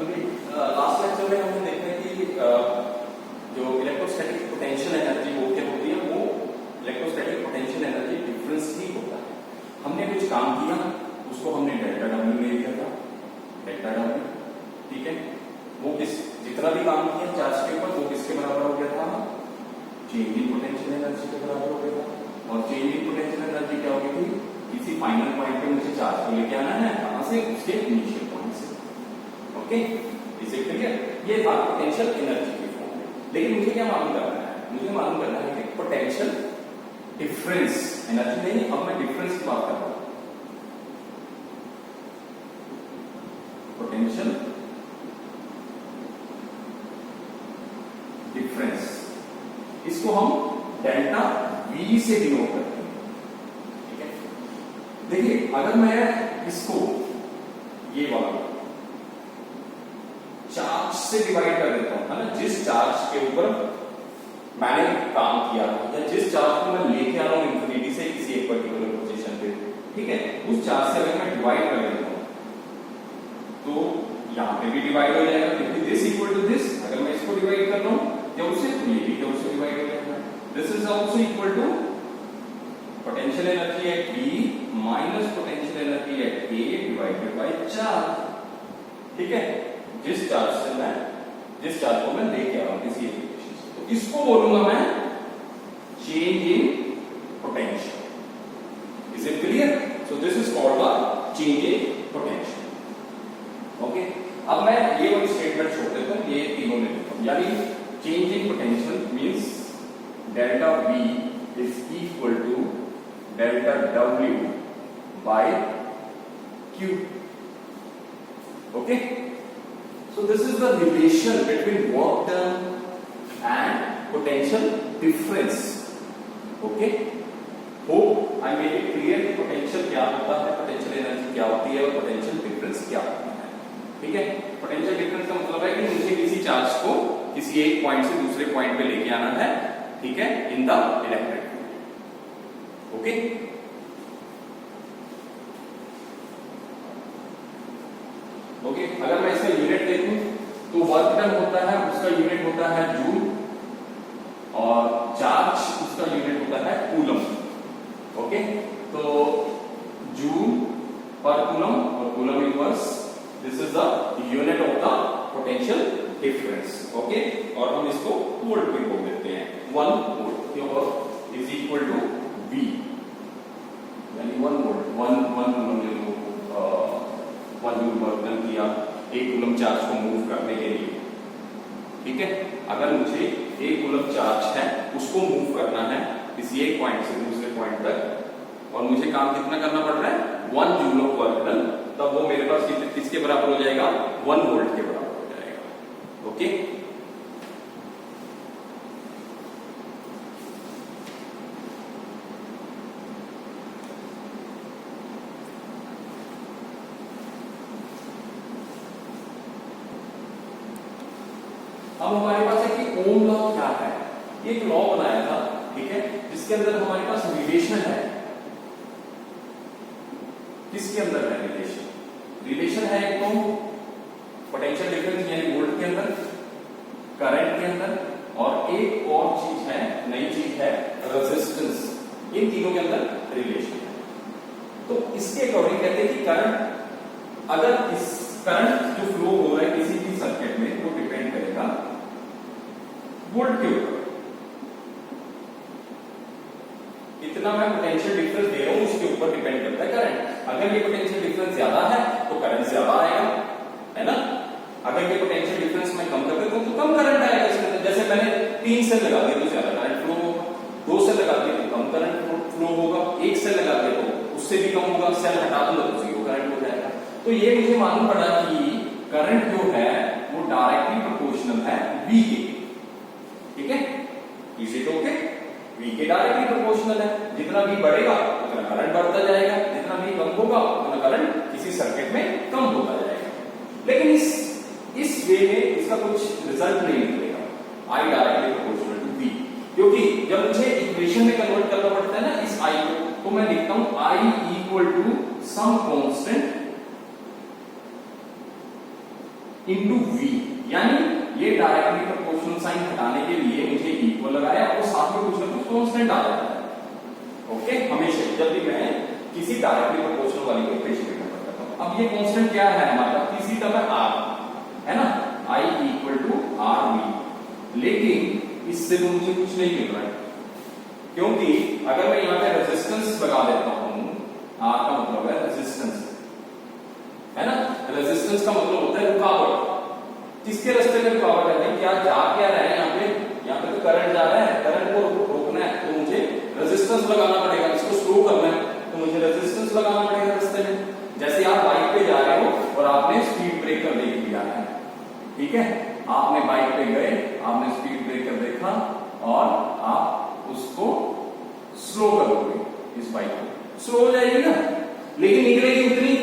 Last lecture में हमने देखा कि जो इलेक्ट्रोस्टैटिक पोटेंशियल एनर्जी वो क्या होती है, वो इलेक्ट्रोस्टैटिक पोटेंशियल एनर्जी डिफरेंस ही होता है। हमने कुछ काम किया, उसको हमने डेल्टा डब्ल्यू ले लिया था, डेल्टा डब्ल्यू, ठीक है। वो किस जितना भी काम किया चार्ज के ऊपर वो किसके बराबर हो गया था, चेंज इन पोटेंशियल एनर्जी के बराबर हो गया था। और चेंज इन पोटेंशियल एनर्जी क्या हो गई थी, किसी फाइनल पॉइंट पे मुझे चार्ज को लेके आना है, कहां से, उसके इनिशियल पॉइंट से। ओके, इसे क्लियर, ये था पोटेंशियल एनर्जी की फॉर्म में। लेकिन मुझे क्या मालूम करना है, मुझे मालूम करना है कि पोटेंशियल डिफरेंस एनर्जी नहीं, अब मैं डिफरेंस की बात कर रहा हूं। पोटेंशियल डिफरेंस, इसको हम डेल्टा वी से डिनोट करते हैं, ठीक है। देखिए अगर मैं इसको ये वाला चार्ज से डिवाइड कर देता हूं, है ना, जिस चार्ज के ऊपर मैंने काम किया या जिस चार्ज को मैं लेके आ रहा हूं इंफिनिटी से किसी एक पर्टिकुलर पोजीशन पे, ठीक है, उस चार्ज से अगर मैं डिवाइड कर देता हूं तो यहां पे भी डिवाइड हो जाएगा, क्योंकि दिस इक्वल टू दिस, अगर मैं इसको डिवाइड कर रहा हूं या उससे, तो ये भी उससे डिवाइड हो जाएगा। This is also equal to potential energy at B minus potential energy at A divided by charge, ठीक है। जिस चार्ज को मैं लेके आ रहा हूं किसी एक पोजीशन से, तो इसको बोलूंगा मैं change in potential. Is it clear? So this is called the change in potential. Okay, अब मैं ये वाली स्टेटमेंट छोड़ देता हूं, ये तीनों ले लेता हूं, यानी change in potential means delta V is equal to delta W by Q. Okay, so this is the relation between work done and potential difference. Okay, hope I made it clear कि potential क्या होता है, potential energy क्या होती है और potential difference क्या होता है, ठीक है। potential difference का मतलब है कि मुझे किसी चार्ज को किसी एक पॉइंट से दूसरे पॉइंट पे लेके आना है, ठीक है, in the electric field. Okay, okay, अगर मैं इसका यूनिट देखूं तो वर्क डन होता है, उसका यूनिट होता है जूल, और चार्ज उसका यूनिट होता है कूलम। ओके, तो जूल पर कूलम और coulomb inverse, this is the unit of the potential difference. Okay, और हम इसको वोल्ट में बोल देते हैं, 1 volt is equal to V, यानी 1 वोल्ट, 1 कूलम ले लो, 1 जूल वर्क डन किया 1 कूलम चार्ज को मूव करने के लिए, ठीक है। अगर मुझे 1 कूलम चार्ज है उसको मूव करना है किसी एक पॉइंट से दूसरे पॉइंट तक, और मुझे काम कितना करना पड़ रहा है, 1 जूल ऑफ वर्क डन, तब वो मेरे पास किसके बराबर हो जाएगा, 1 वोल्ट के बराबर हो जाएगा। ओके, अब हमारे पास है कि ओम लॉ क्या है। एक लॉ बनाया था, ठीक है, जिसके अंदर हमारे पास रिलेशन है। किसके अंदर है रिलेशन? रिलेशन है एक तो पोटेंशियल डिफरेंस यानी वोल्ट के अंदर, करंट के अंदर, और एक और चीज है, नई चीज है रेजिस्टेंस। इन तीनों के अंदर रिलेशन है। तो इसके अकॉर्डिंग कहते हैं कि करंट, अगर इस करंट जो फ्लो हो रहा है किसी भी सर्किट में, वो डिपेंड करेगा वोल्ट के ऊपर, कितना मैं पोटेंशियल डिफरेंस दे रहा हूं उसके ऊपर डिपेंड करता है करंट। अगर ये पोटेंशियल डिफरेंस ज्यादा है तो करंट ज्यादा आएगा, है ना। अगर ये पोटेंशियल डिफरेंस मैं कम कर देता हूं तो कम करंट आएगा इसके अंदर। जैसे मैंने 3 से लगा दिया तो ज्यादा करंट फ्लो होगा, 2 से लगा दिया तो कम करंट फ्लो होगा, 1 से लगा दिया तो उससे भी कम होगा, सेल हटा दूंगा तो 0 करंट हो जाएगा। तो ये मुझे मालूम पड़ा कि करंट जो है वो डायरेक्टली प्रोपोर्शनल है V के, ठीक है। Is it okay? V के डायरेक्टली प्रोपोर्शनल है, जितना V बढ़ेगा उतना करंट बढ़ता जाएगा, जितना V कम होगा उतना करंट किसी सर्किट में कम होता जाएगा। लेकिन इस वे में इसका कुछ रिजल्ट नहीं निकलेगा, I directly proportional to V, क्योंकि जब मुझे इक्वेशन में कन्वर्ट करना पड़ता है ना इस I को, तो मैं लिखता हूं I equal to some constant into V, यानी ये डायरेक्टली प्रोपोर्शनल साइन हटाने के लिए मुझे इक्वल लगाया और साथ में कुछ ना कुछ कांस्टेंट आ जाता है। ओके, हमेशा जब भी मैं किसी डायरेक्टली प्रोपोर्शनल वाली को इक्वेशन में कन्वर्ट करता हूं। अब ये कांस्टेंट क्या है हमारा, तीसरी टर्म है आर, है ना, I equal to are we. लेकिन इससे तो मुझे कुछ नहीं मिल रहा है, क्योंकि अगर मैं यहां पे रेजिस्टेंस लगा देता हूं, आर का मतलब है रेजिस्टेंस, है ना, रेजिस्टेंस का मतलब होता है रुकावट। किसके रास्ते में रुकावट है भाई, क्या जा क्या रहा है यहाँ पे तो करंट जा रहा है, करंट को रोकना है तो मुझे रेजिस्टेंस लगाना पड़ेगा, इसको स्लो करना है तो मुझे रेजिस्टेंस लगाना पड़ेगा रास्ते में। जैसे आप बाइक पे जा रहे हो और आपने स्पीड ब्रेकर देख लिया है, ठीक है, आपने बाइक पे गए, आपने स्पीड ब्रेकर देखा और आप उसको स्लो करोगे, इस बाइक को स्लो हो जाएगी ना, लेकिन निकलेगी उतनी,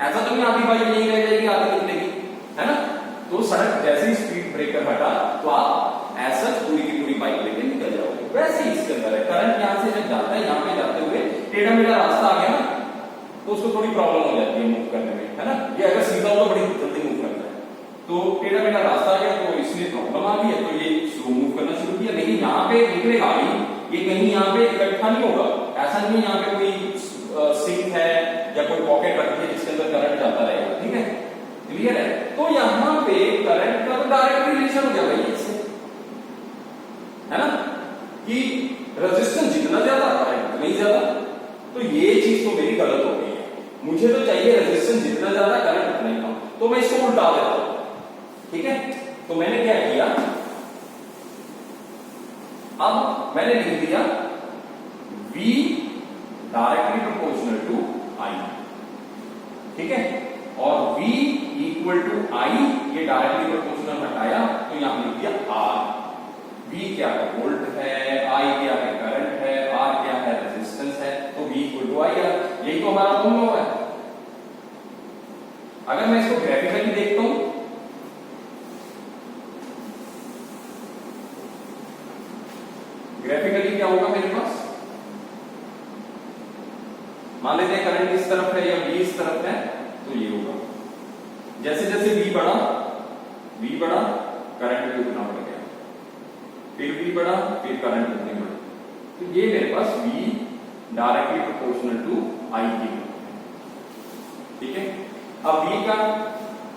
ऐसा तो नहीं आधी बाइक नहीं रह जाएगी, आधी निकलेगी, है ना। तो सड़क जैसे ही स्पीड ब्रेकर हटा तो आप ऐसा पूरी की पूरी बाइक लेके निकल जाओगे। वैसे ही इसके अंदर है, करंट यहां से जब जाता है, यहां पे जाते हुए टेढ़ा मेढ़ा रास्ता आ गया ना, तो उसको थोड़ी प्रॉब्लम हो जाती है मूव करने में, है ना। ये अगर सीधा हो तो बड़ी जल्दी मूव करता है, तो टेढ़ा मेढ़ा रास्ता आ गया तो इसलिए प्रॉब्लम आ गई है, तो ये स्लो मूव करना शुरू किया। लेकिन यहाँ पे निकलेगा ही, ये कहीं यहाँ पे इकट्ठा नहीं होगा, ऐसा नहीं यहाँ पे कोई सिंक है या कोई पॉकेट रखी है जिसके अंदर करंट जाता रहेगा, ठीक है, क्लियर है। तो यहाँ पे करंट का तो डायरेक्ट रिलेशन हो गया भाई इससे, है ना, कि रेजिस्टेंस जितना ज्यादा करंट उतना ही ज्यादा। तो ये चीज तो मेरी गलत हो गई है, मुझे तो चाहिए रेजिस्टेंस जितना ज्यादा करंट उतना ही कम, तो मैं इसको उल्टा देता हूं, ठीक है। तो मैंने क्या किया, अब मैंने लिख दिया V directly proportional to I, ठीक है, और V इक्वल टू I, ये डायरेक्टली प्रोपोर्शनल हटाया तो यहां लिख दिया R। V क्या है, वोल्ट है, I क्या है, करंट है, R क्या है, रेजिस्टेंस है, तो V इक्वल टू I है। यही तो हमारा फॉर्मूला है। अगर मैं इसको ग्राफिकली देखता हूं, ग्राफिकली क्या होगा मेरे पास, मान लेते हैं करंट इस तरफ है या V इस तरफ है, तो ये होगा जैसे जैसे V बढ़ा करंट भी उतना बढ़ गया, फिर V बढ़ा, फिर करंट उतने बढ़ा, तो ये मेरे पास V directly proportional to I की, ठीक है। अब V का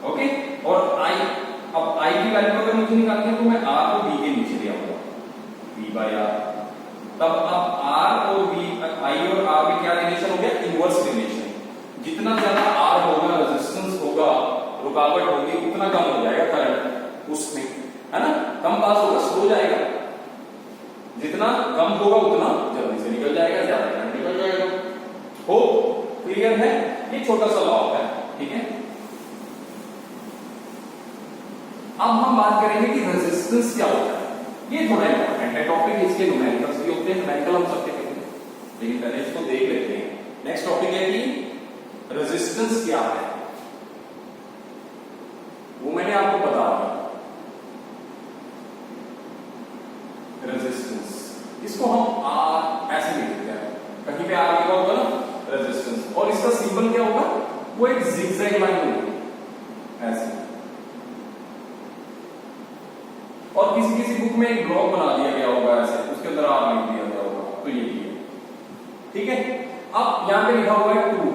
ओके, और I, अब I की वैल्यू अगर मुझे निकालनी है तो मैं R को V के नीचे ले आऊंगा, V बाय R। तब अब R और V, I और R में क्या रिलेशन हो गया, इनवर्स रिलेशन। जितना ज्यादा R होगा, रेजिस्टेंस होगा, रुकावट होगी, उतना कम हो जाएगा करंट उसमें, है ना, कम पास होगा, स्लो जाएगा। जितना कम होगा उतना जल्दी से निकल जाएगा, ज्यादा करंट निकल जाएगा। हो क्लियर है, ये छोटा सा लॉ है, ठीक है। अब हम बात करेंगे कि रेजिस्टेंस क्या होता है, ये थोड़ा इंपॉर्टेंट है टॉपिक, इसके न्यूमेरिकल्स भी होते हैं, न्यूमेरिकल हम सबके करेंगे, लेकिन पहले इसको देख लेते हैं। नेक्स्ट टॉपिक है कि रेजिस्टेंस क्या है, वो मैंने आपको बता दिया। रेजिस्टेंस, इसको हम आर ऐसे लिख देते हैं, कहीं पे आर लिखा होगा ना रेजिस्टेंस, और इसका सिंबल क्या होगा, वो एक जिगजैग लाइन होगी ऐसे, और किसी किसी बुक में एक ब्लॉक बना दिया गया होगा ऐसे, उसके अंदर आर लिख दिया गया होगा, तो ये है, ठीक है। अब यहां पे लिखा हुआ है 2,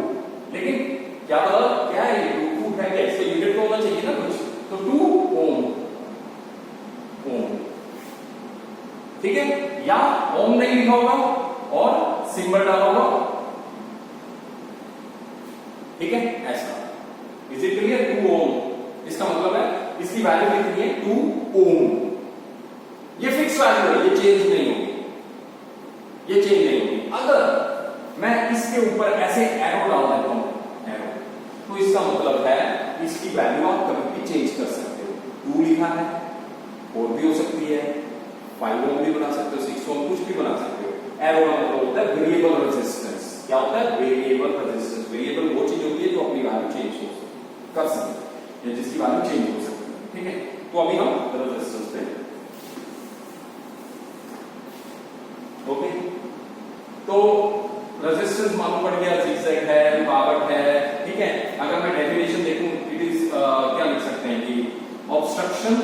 लेकिन क्या पता क्या है ये 2 है क्या, इसका यूनिट तो होना चाहिए ना कुछ, तो 2 ओम, ठीक है, या ओम नहीं लिखा होगा और सिंबल डाला होगा, ठीक है, ऐसा। इज इट क्लियर, 2 ओम, इसका मतलब है इसकी वैल्यू कितनी है, 2 ओम। ये फिक्स वैल्यू है, ये चेंज नहीं होगी, ये चेंज नहीं होगी। अगर मैं इसके ऊपर ऐसे एरो डाल देता हूं, एरो, तो इसका मतलब है इसकी वैल्यू आप कभी भी चेंज कर सकते हो। 2 लिखा है, 4 भी हो सकती है, 5 ओम भी बना सकते हो, 6 ओम, कुछ भी बना सकते हो। एरो का मतलब होता है वेरिएबल रेजिस्टेंस। क्या होता है, वेरिएबल रेजिस्टेंस। वेरिएबल वो चीज होती है जो अपनी वैल्यू चेंज कर सकती है, जिसकी वैल्यू चेंज हो सकती है, ठीक है। तो अभी हम रेजिस्टेंस पे, ओके, तो रेजिस्टेंस मालूम पड़ गया, जिगजैग है, रुकावट है, ठीक है। अगर मैं डेफिनेशन देखूं, इट इज क्या लिख सकते हैं कि obstruction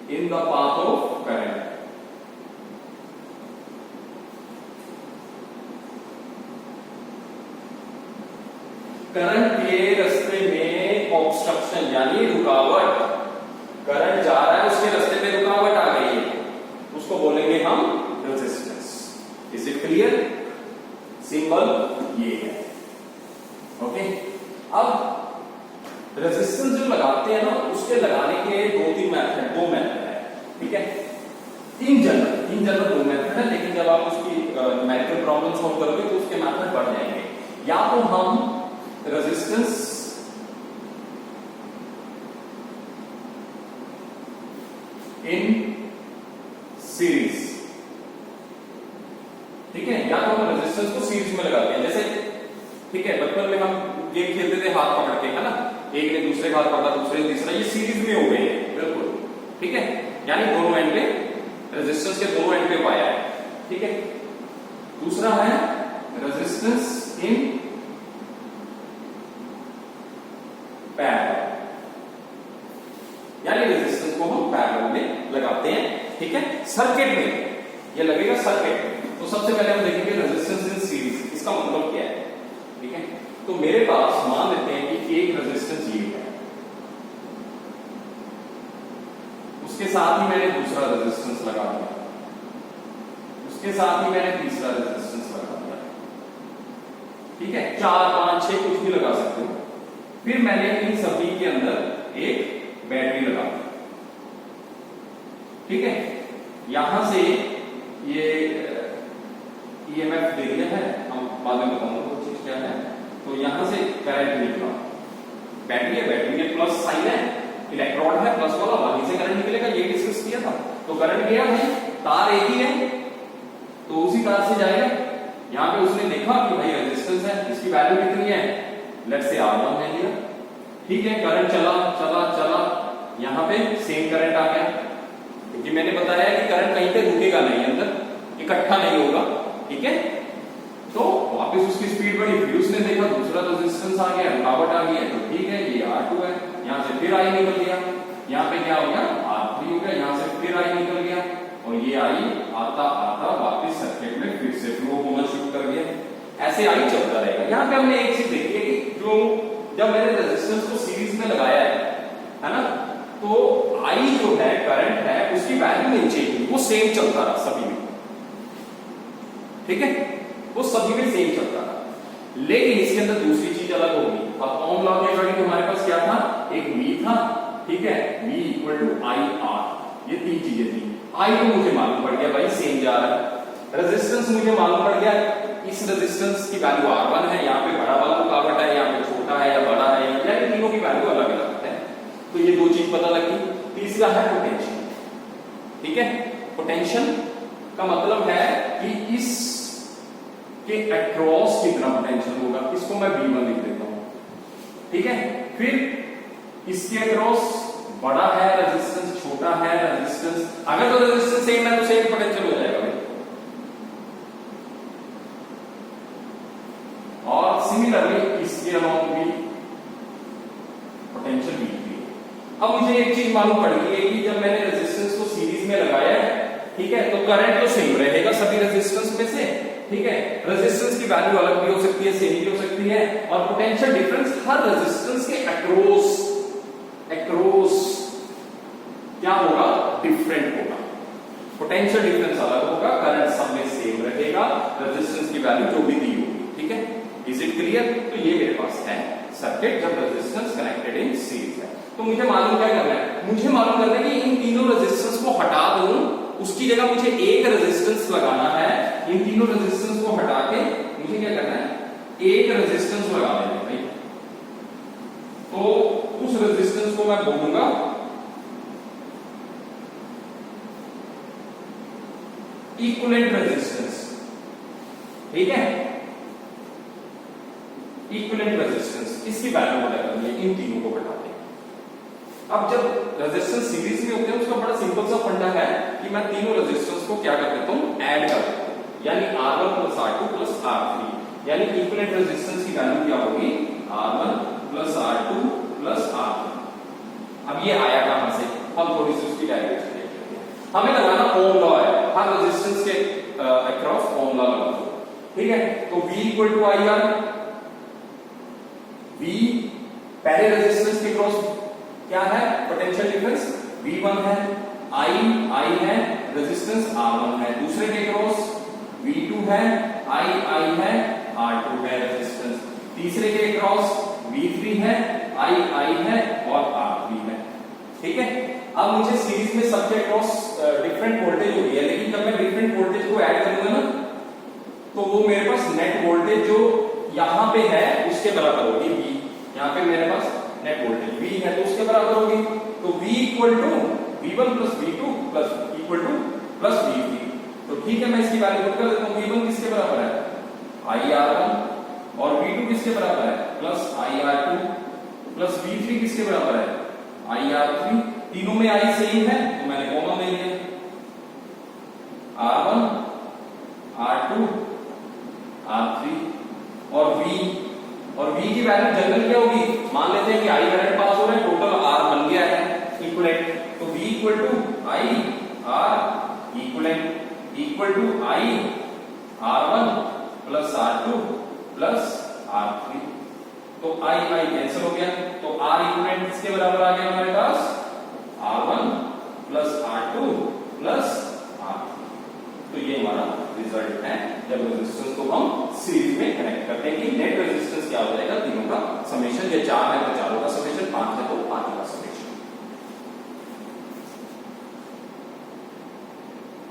in the path of current. Current के रास्ते में ऑब्स्ट्रक्शन यानी रुकावट, करंट जा रहा है उसके रास्ते में रुकावट आ गई है, उसको बोलेंगे हम resistance. Is it clear? Symbol ये है। ओके, अब रेजिस्टेंस जो लगाते हैं ना, उसके लगाने के दो मेथड है, ठीक है। तीन जनरल दो मेथड है, लेकिन जब आप उसकी न्यूमेरिकल प्रॉब्लम सॉल्व करोगे तो उसके मेथड बढ़ जाएंगे। या तो हम रेजिस्टेंस इन सीरीज, ठीक है, या तो हम रेजिस्टेंस को सीरीज में लगाते हैं। जैसे ठीक है, बचपन में हम गेम खेलते थे हाथ पकड़ के, है ना, एक ने दूसरे का हाथ पकड़ा, दूसरे ने तीसरा, ये सीरीज में हो गए हैं बिल्कुल, ठीक है, यानी दोनों एंड पे रेजिस्टेंस के दोनों एंड पे पाया है, ठीक है। दूसरा है रेजिस्टेंस इन पैरेलल, यानी रेजिस्टेंस को हम पैरेलल में लगाते हैं, ठीक है। सर्किट में ये लगेगा सर्किट में, तो सबसे पहले हम देखेंगे रेजिस्टेंस इन सीरीज, इसका मतलब क्या है, ठीक है। तो मेरे पास मान लेते हैं कि एक रेजिस्टेंस ये है, उसके साथ ही मैंने दूसरा रेजिस्टेंस लगा दिया, उसके साथ ही मैंने तीसरा रेजिस्टेंस लगा दिया, ठीक है, 4, 5, 6 कुछ भी लगा सकते हो। फिर मैंने इन सभी के अंदर एक बैटरी लगा दी, ठीक है। यहां से ये ईएमएफ दे दिया है, हम बाद में बताऊंगा वो चीज क्या है। तो यहां से करंट निकला, बैटरी है, बैटरी में प्लस साइन है, इलेक्ट्रोड है प्लस वाला, वहीं से करंट निकलेगा, ये डिस्कस किया था। तो करंट गया है, तार एक ही है तो उसी तार से जाएगा। यहां पे उसने देखा कि भाई रेजिस्टेंस है, इसकी वैल्यू कितनी है, लेट से R1 है लिया, ठीक है। करंट चला चला चला, यहां पे सेम करंट आ गया, क्योंकि मैंने बताया कि करंट कहीं पे रुकेगा नहीं, अंदर इकट्ठा नहीं होगा, ठीक है। तो वापस उसकी स्पीड बढ़ी, फिर उसने देखा दूसरा रेजिस्टेंस आ गया, रुकावट आ गई है, तो ठीक है ये R2 है, यहां से फिर I निकल गया, यहां पे क्या हो गया R3 हो गया, यहां से फिर I निकल गया, और ये I आता आता वापस सर्किट में फिर से फ्लो होना शुरू कर दिया। ऐसे I चलता रहेगा। यहां पे हमने एक चीज देखी है कि जो जब मैंने रेजिस्टेंस को सीरीज में लगाया है ना, तो I जो है करंट है उसकी वैल्यू नहीं चेंज हुई, वो सेम चलता रहा सभी में, ठीक है, वो सभी में सेम चलता रहा। लेकिन इसके अंदर दूसरी चीज अलग होगी। अब ओम लॉ के अकॉर्डिंग हमारे पास क्या था, एक V था, ठीक है, V = IR, ये तीन चीजें थी। I तो मुझे मालूम पड़ गया भाई सेम जा रहा है, रेजिस्टेंस मुझे मालूम पड़ गया, इस रेजिस्टेंस की वैल्यू R1 है, यहाँ पे बड़ा वाला रुकावट है, यहाँ पे छोटा है या बड़ा है, या तीनों की वैल्यू अलग अलग है। तो ये दो चीज पता लगी। तीसरा है पोटेंशियल, ठीक है। पोटेंशियल का मतलब है कि इस के अक्रॉस कितना पोटेंशियल होगा, इसको मैं V1 लिख देता हूं, ठीक है। फिर इसके अक्रॉस बड़ा है रेजिस्टेंस, छोटा है रेजिस्टेंस, अगर तो रेजिस्टेंस सेम है तो सेम पोटेंशियल हो जाएगा भाई। और सिमिलरली इसके अराउंड भी पोटेंशियल V3। अब मुझे एक चीज मालूम पड़ गई है कि जब मैंने रेजिस्टेंस को सीरीज में लगाया है, ठीक है, तो करंट तो सेम रहेगा सभी रेजिस्टेंस में से, ठीक है। रेजिस्टेंस की वैल्यू अलग भी हो सकती है, सेम भी हो सकती है, और पोटेंशियल डिफरेंस हर रेजिस्टेंस के अक्रॉस क्या होगा, डिफरेंट होगा। पोटेंशियल डिफरेंस अलग होगा, करंट सब में सेम रहेगा, रेजिस्टेंस की वैल्यू जो भी दी होगी, ठीक है। Is it clear? तो ये मेरे पास है सर्किट जब रेजिस्टेंस कनेक्टेड इन सीरीज है। तो मुझे मालूम क्या करना है, मुझे मालूम करना है कि इन तीनों रेजिस्टेंस को हटा दूं, उसकी जगह मुझे एक रेजिस्टेंस लगाना है। इन तीनों रेजिस्टेंस को हटा के मुझे क्या करना है, एक रेजिस्टेंस लगा देना भाई। तो उस रेजिस्टेंस को मैं बोलूंगा इक्विवेलेंट रेजिस्टेंस, ठीक है, इक्विवेलेंट रेजिस्टेंस, इसकी वैल्यू पता करनी है इन तीनों को घटा के। अब जब रेजिस्टेंस सीरीज में होते हैं उसका बड़ा सिंपल सा फंडा है कि मैं तीनों रेजिस्टेंस को क्या कर देता हूं, ऐड कर देता हूं, यानी R1 + R2 + R3। यानी इक्विवेलेंट रेजिस्टेंस की वैल्यू क्या होगी, R1 plus R2 plus R3। अब ये आया कहां से, हम थोड़ी सी उसकी डायरेक्शन देख लेते हैं। हमें लगाना ओम लॉ है, हर रेजिस्टेंस के अक्रॉस ओम लॉ लगा दो, ठीक है। तो V equal to I R, V पहले रेजिस्टेंस के क्रॉस क्या है, पोटेंशियल डिफरेंस V1 है, I है, रेजिस्टेंस R1 है। दूसरे के क्रॉस V2 है, I है, R2 है रेजिस्टेंस। तीसरे के क्रॉस V3 है, I है और R3 है, ठीक है। अब मुझे सीरीज में सबके क्रॉस डिफरेंट वोल्टेज हो रही है, लेकिन जब मैं डिफरेंट वोल्टेज को ऐड करूंगा ना, तो वो मेरे पास नेट वोल्टेज जो यहां पे है उसके बराबर होगी V। यहां पे मेरे पास नेट वोल्टेज V है तो उसके बराबर होगी। तो V equal to V1 plus V2 plus equal to plus V3। तो ठीक है, मैं इसकी वैल्यू पुट कर देता हूं। V1 किसके बराबर है, IR1, और V2 किसके बराबर है, प्लस IR2, प्लस V3 किसके बराबर है, IR3। तीनों में I सेम है तो मैंने कॉमन ले लिया, R1 R2 R3 और V की वैल्यू जनरल क्या होगी, मान लेते हैं कि I करंट पास हो रहा है, टोटल R बन गया है इक्विवेलेंट। तो V equal to I R equivalent equal to I R1 plus R2 plus R3। तो I कैंसिल हो गया, तो R इक्विवेलेंट किसके बराबर आ गया हमारे पास, R1 plus R2 plus R3। तो ये हमारा रिजल्ट है जब रेजिस्टेंस को हम सीरीज में कनेक्ट करते हैं कि नेट रेजिस्टेंस क्या हो जाएगा, तीनों का समेशन। ये 4 है तो चारों का समेशन, 5 है तो 5 का